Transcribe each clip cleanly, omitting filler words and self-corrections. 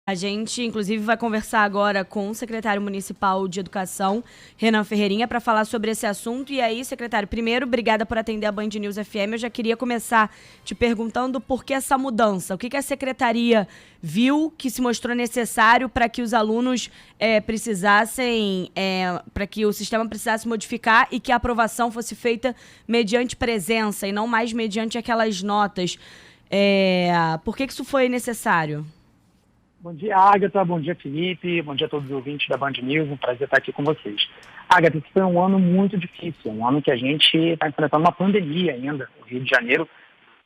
A gente, inclusive, vai conversar agora com o secretário municipal de Educação, Renan Ferreirinha, para falar sobre esse assunto. E aí, secretário, primeiro, obrigada por atender a Band News FM. Eu já queria começar te perguntando por que essa mudança. O que a secretaria viu que se mostrou necessário para que os alunos para que o sistema precisasse modificar e que a aprovação fosse feita mediante presença e não mais mediante aquelas notas. Por que isso foi necessário? Bom dia, Agatha. Bom dia, Felipe. Bom dia a todos os ouvintes da Band News. Um prazer estar aqui com vocês. Agatha, esse foi um ano muito difícil, um ano que a gente está enfrentando uma pandemia ainda. O Rio de Janeiro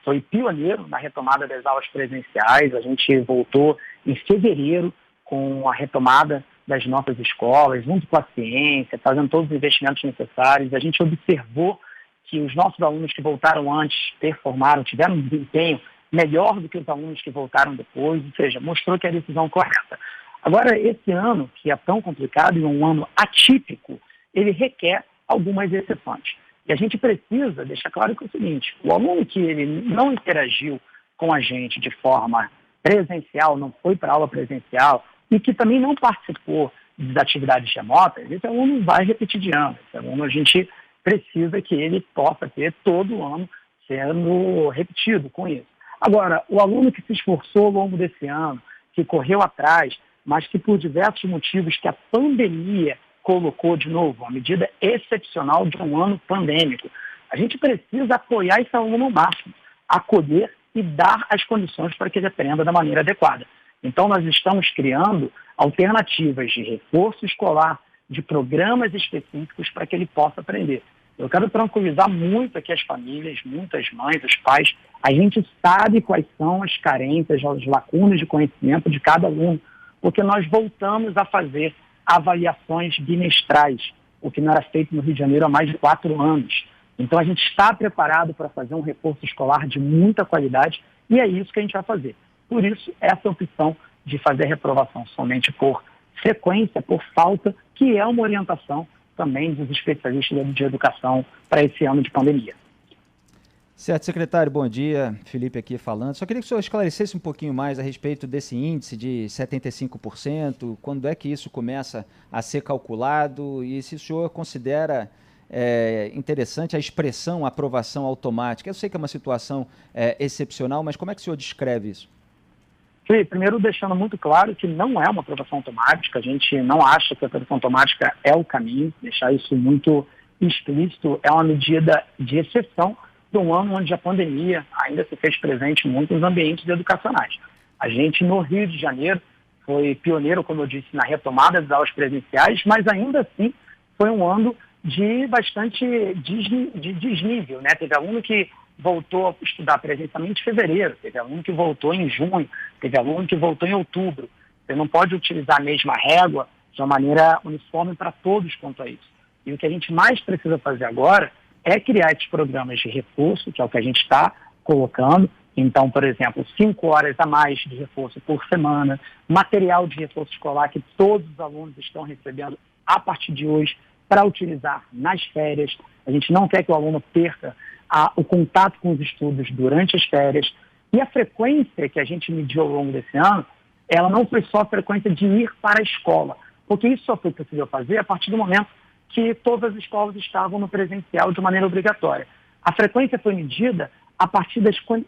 foi pioneiro na retomada das aulas presenciais. A gente voltou em fevereiro com a retomada das nossas escolas, junto com a ciência, fazendo todos os investimentos necessários. A gente observou que os nossos alunos que voltaram antes performaram, tiveram um desempenho melhor do que os alunos que voltaram depois, ou seja, mostrou que é a decisão correta. Agora, esse ano, que é tão complicado e um ano atípico, ele requer algumas exceções. E a gente precisa deixar claro que é o seguinte: o aluno que ele não interagiu com a gente de forma presencial, não foi para a aula presencial, e que também não participou das atividades remotas, esse aluno vai repetir de ano. Esse aluno a gente precisa que ele possa ter todo o ano sendo repetido com isso. Agora, o aluno que se esforçou ao longo desse ano, que correu atrás, mas que por diversos motivos que a pandemia colocou de novo, uma medida excepcional de um ano pandêmico, a gente precisa apoiar esse aluno ao máximo, acolher e dar as condições para que ele aprenda da maneira adequada. Então, nós estamos criando alternativas de reforço escolar, de programas específicos para que ele possa aprender. Eu quero tranquilizar muito aqui as famílias, muitas mães, os pais. A gente sabe quais são as carências, as lacunas de conhecimento de cada aluno, porque nós voltamos a fazer avaliações bimestrais, o que não era feito no Rio de Janeiro há mais de 4 anos. Então, a gente está preparado para fazer um reforço escolar de muita qualidade e é isso que a gente vai fazer. Por isso, essa opção de fazer reprovação somente por frequência, por falta, que é uma orientação também dos especialistas de educação para esse ano de pandemia. Certo, secretário, bom dia. Felipe aqui falando. Só queria que o senhor esclarecesse um pouquinho mais a respeito desse índice de 75%, quando é que isso começa a ser calculado e se o senhor considera interessante a expressão aprovação automática. Eu sei que é uma situação excepcional, mas como é que o senhor descreve isso? Felipe, primeiro deixando muito claro que não é uma aprovação automática, a gente não acha que a aprovação automática é o caminho, deixar isso muito explícito, é uma medida de exceção de um ano onde a pandemia ainda se fez presente em muitos ambientes educacionais. A gente, no Rio de Janeiro, foi pioneiro, como eu disse, na retomada das aulas presenciais, mas ainda assim foi um ano de bastante desnível, né? Teve aluno que voltou a estudar presencialmente em fevereiro, teve aluno que voltou em junho, teve aluno que voltou em outubro. Você não pode utilizar a mesma régua de uma maneira uniforme para todos quanto a isso. E o que a gente mais precisa fazer agora é criar esses programas de reforço, que é o que a gente está colocando. Então, por exemplo, 5 horas a mais de reforço por semana, material de reforço escolar que todos os alunos estão recebendo a partir de hoje para utilizar nas férias. A gente não quer que o aluno perca o contato com os estudos durante as férias. E a frequência que a gente mediu ao longo desse ano, ela não foi só a frequência de ir para a escola, porque isso só foi possível fazer a partir do momento que todas as escolas estavam no presencial de maneira obrigatória. A frequência foi medida a partir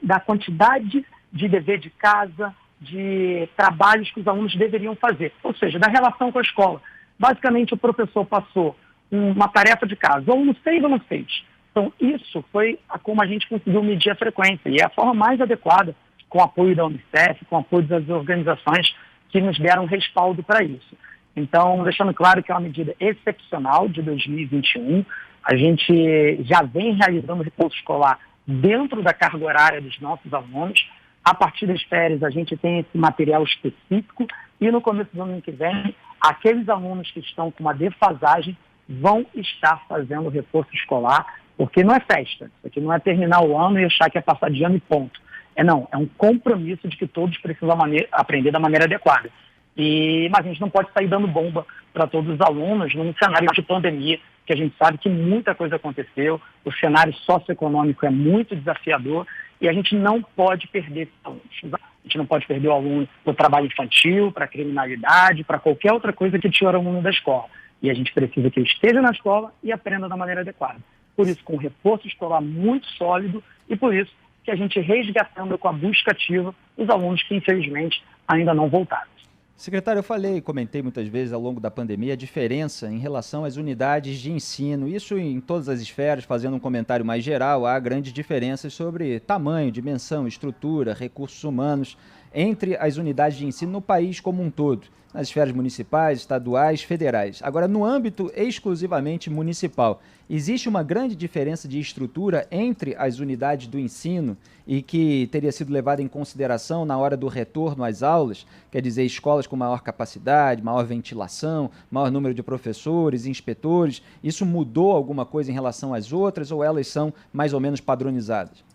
da quantidade de dever de casa, de trabalhos que os alunos deveriam fazer, ou seja, da relação com a escola. Basicamente, o professor passou uma tarefa de casa, ou não fez ou não fez. Então, isso foi como a gente conseguiu medir a frequência, e é a forma mais adequada, com o apoio da Unicef, com o apoio das organizações que nos deram respaldo para isso. Então, deixando claro que é uma medida excepcional de 2021, a gente já vem realizando reforço escolar dentro da carga horária dos nossos alunos. A partir das férias, a gente tem esse material específico e no começo do ano que vem, aqueles alunos que estão com uma defasagem vão estar fazendo reforço escolar, porque não é festa. Isso aqui não é terminar o ano e achar que é passar de ano e ponto. É um compromisso de que todos precisam aprender da maneira adequada. Mas a gente não pode sair dando bomba para todos os alunos num cenário de pandemia, que a gente sabe que muita coisa aconteceu, o cenário socioeconômico é muito desafiador e a gente não pode perder esses alunos. A gente não pode perder o aluno para o trabalho infantil, para a criminalidade, para qualquer outra coisa que tire o aluno da escola. E a gente precisa que ele esteja na escola e aprenda da maneira adequada. Por isso, com um reforço escolar muito sólido e por isso que a gente resgatando com a busca ativa os alunos que, infelizmente, ainda não voltaram. Secretário, eu comentei muitas vezes ao longo da pandemia a diferença em relação às unidades de ensino. Isso em todas as esferas, fazendo um comentário mais geral, há grandes diferenças sobre tamanho, dimensão, estrutura, recursos humanos entre as unidades de ensino no país como um todo, nas esferas municipais, estaduais, federais. Agora, no âmbito exclusivamente municipal, existe uma grande diferença de estrutura entre as unidades do ensino e que teria sido levada em consideração na hora do retorno às aulas, quer dizer, escolas com maior capacidade, maior ventilação, maior número de professores, inspetores. Isso mudou alguma coisa em relação às outras ou elas são mais ou menos padronizadas?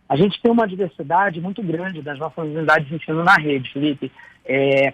A gente tem uma diversidade muito grande das nossas unidades de ensino na rede, Felipe.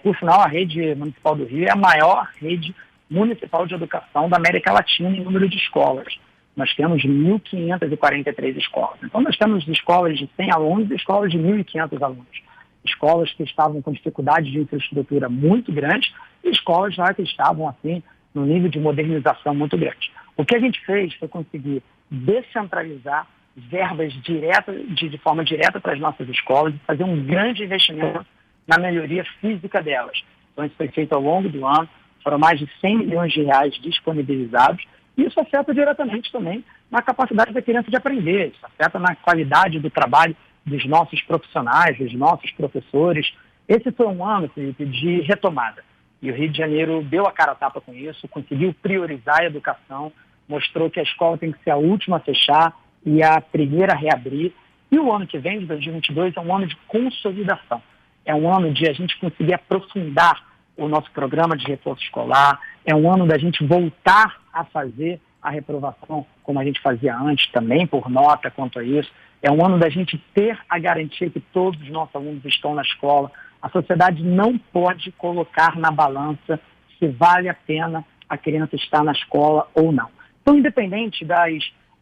Por sinal, a rede municipal do Rio é a maior rede municipal de educação da América Latina em número de escolas. Nós temos 1.543 escolas. Então, nós temos escolas de 100 alunos e escolas de 1.500 alunos. Escolas que estavam com dificuldade de infraestrutura muito grande e escolas já que estavam, assim, no nível de modernização muito grande. O que a gente fez foi conseguir descentralizar verbas de forma direta para as nossas escolas e fazer um grande investimento na melhoria física delas. Então, isso foi feito ao longo do ano, foram mais de 100 milhões de reais disponibilizados, e isso afeta diretamente também na capacidade da criança de aprender, isso afeta na qualidade do trabalho dos nossos profissionais, dos nossos professores. Esse foi um ano, Felipe, de retomada, e o Rio de Janeiro deu a cara a tapa com isso, conseguiu priorizar a educação, mostrou que a escola tem que ser a última a fechar e a primeira a reabrir, e o ano que vem, de 2022, é um ano de consolidação. É um ano de a gente conseguir aprofundar o nosso programa de reforço escolar, é um ano da gente voltar a fazer a reprovação como a gente fazia antes, também por nota quanto a isso. É um ano da gente ter a garantia que todos os nossos alunos estão na escola. A sociedade não pode colocar na balança se vale a pena a criança estar na escola ou não. Então, independente da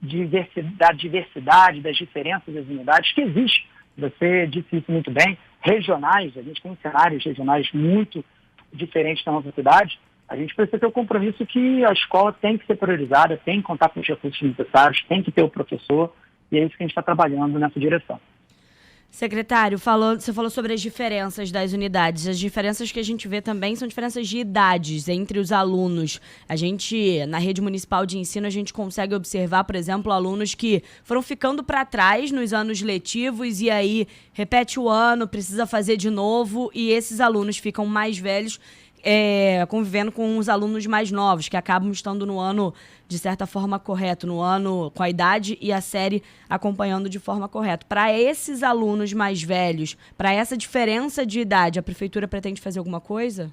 diversidade, das diferenças das unidades que existem, você disse isso muito bem, regionais, a gente tem cenários regionais muito diferentes na nossa cidade, a gente precisa ter o compromisso que a escola tem que ser priorizada, tem que contar com os recursos necessários, tem que ter o professor, e é isso que a gente está trabalhando nessa direção. Secretário, você falou sobre as diferenças das unidades. As diferenças que a gente vê também são diferenças de idades entre os alunos. A gente, na rede municipal de ensino, a gente consegue observar, por exemplo, alunos que foram ficando para trás nos anos letivos e aí repete o ano, precisa fazer de novo, e esses alunos ficam mais velhos, convivendo com os alunos mais novos, que acabam estando no ano, de certa forma, correto, no ano com a idade e a série acompanhando de forma correta. Para esses alunos mais velhos, para essa diferença de idade, a prefeitura pretende fazer alguma coisa?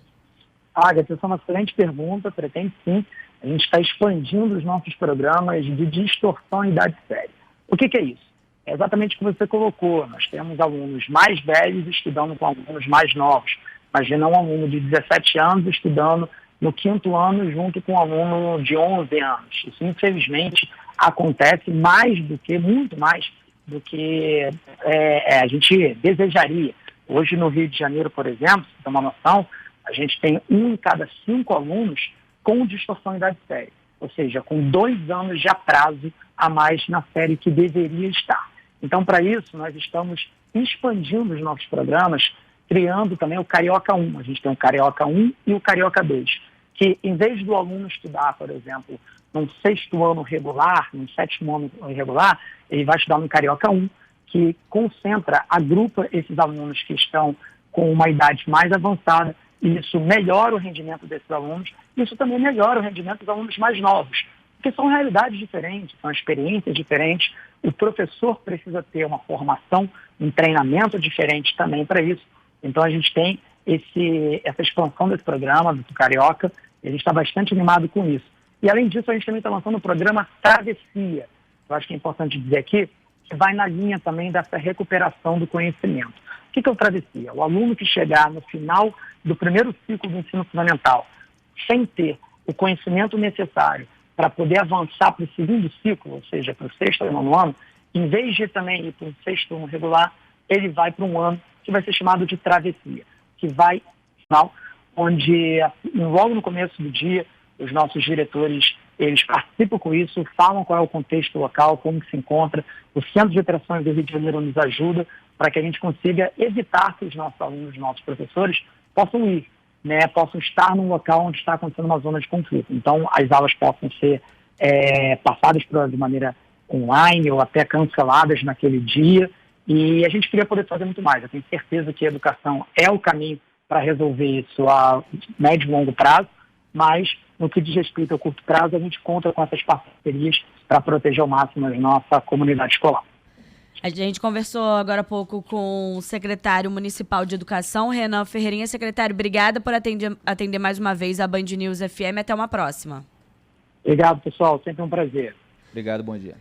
Essa é uma excelente pergunta, pretende sim. A gente está expandindo os nossos programas de distorção em idade séria. O que é isso? É exatamente o que você colocou. Nós temos alunos mais velhos estudando com alunos mais novos. Imagina um aluno de 17 anos estudando no 5º ano junto com um aluno de 11 anos. Isso, infelizmente, acontece muito mais do que a gente desejaria. Hoje, no Rio de Janeiro, por exemplo, para ter uma noção, a gente tem 1 em cada 5 alunos com distorção em idade séria. Ou seja, com 2 anos de atraso a mais na série que deveria estar. Então, para isso, nós estamos expandindo os nossos programas, criando também o Carioca 1. A gente tem o Carioca 1 e o Carioca 2, que em vez do aluno estudar, por exemplo, num 6º ano regular, num 7º ano regular, ele vai estudar no Carioca 1, que agrupa esses alunos que estão com uma idade mais avançada, e isso melhora o rendimento desses alunos, isso também melhora o rendimento dos alunos mais novos, porque são realidades diferentes, são experiências diferentes, o professor precisa ter uma formação, um treinamento diferente também para isso. Então, a gente tem essa expansão desse programa, do Carioca, e a gente está bastante animado com isso. E, além disso, a gente também está lançando o programa Travessia. Eu acho que é importante dizer aqui que vai na linha também dessa recuperação do conhecimento. O que é o travessia? O aluno que chegar no final do primeiro ciclo do ensino fundamental sem ter o conhecimento necessário para poder avançar para o segundo ciclo, ou seja, para o sexto ou nono ano, em vez de também ir para um sexto ano regular, ele vai para um ano que vai ser chamado de travessia, que vai, onde logo no começo do dia, os nossos diretores, eles participam com isso, falam qual é o contexto local, como que se encontra, o Centro de Operações do Rio de Janeiro nos ajuda para que a gente consiga evitar que os nossos alunos, nossos professores, possam ir, possam estar num local onde está acontecendo uma zona de conflito. Então, as aulas possam ser passadas de maneira online ou até canceladas naquele dia, e a gente queria poder fazer muito mais. Eu tenho certeza que a educação é o caminho para resolver isso a médio e longo prazo, mas no que diz respeito ao curto prazo, a gente conta com essas parcerias para proteger ao máximo a nossa comunidade escolar. A gente conversou agora há pouco com o secretário municipal de educação, Renan Ferreirinha. Secretário, obrigada por atender mais uma vez a Band News FM. Até uma próxima. Obrigado, pessoal. Sempre um prazer. Obrigado, bom dia.